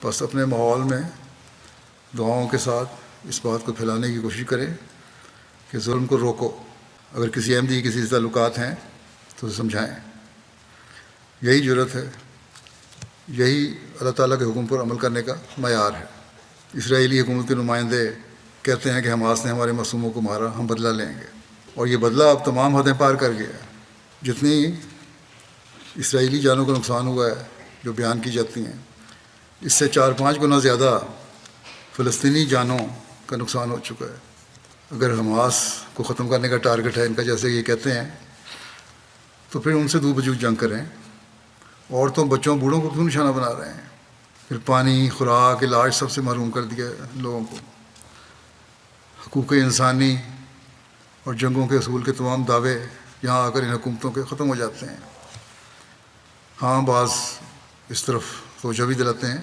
بس اپنے ماحول میں دعاؤں کے ساتھ اس بات کو پھیلانے کی کوشش کریں کہ ظلم کو روکو. اگر کسی احمدی کسی سے تعلقات ہیں تو اسے سمجھائیں. یہی جرأت ہے، یہی اللہ تعالیٰ کے حکم پر عمل کرنے کا معیار ہے. اسرائیلی حکومت کے نمائندے کہتے ہیں کہ حماس نے ہمارے معصوموں کو مارا، ہم بدلہ لیں گے، اور یہ بدلہ اب تمام حدیں پار کر گیا ہے. جتنی اسرائیلی جانوں کا نقصان ہوا ہے جو بیان کی جاتی ہیں، اس سے 4-5 گنا زیادہ فلسطینی جانوں کا نقصان ہو چکا ہے. اگر حماس کو ختم کرنے کا ٹارگٹ ہے ان کا، جیسے یہ کہتے ہیں، تو پھر ان سے دو بجوگ جنگ کریں. عورتوں، بچوں، بوڑھوں کو کیوں نشانہ بنا رہے ہیں؟ پھر پانی، خوراک، علاج سب سے محروم کر دیا لوگوں کو. حقوق انسانی اور جنگوں کے اصول کے تمام دعوے یہاں آ کر ان حکومتوں کے ختم ہو جاتے ہیں. ہاں، بعض اس طرف توجہ بھی دلاتے ہیں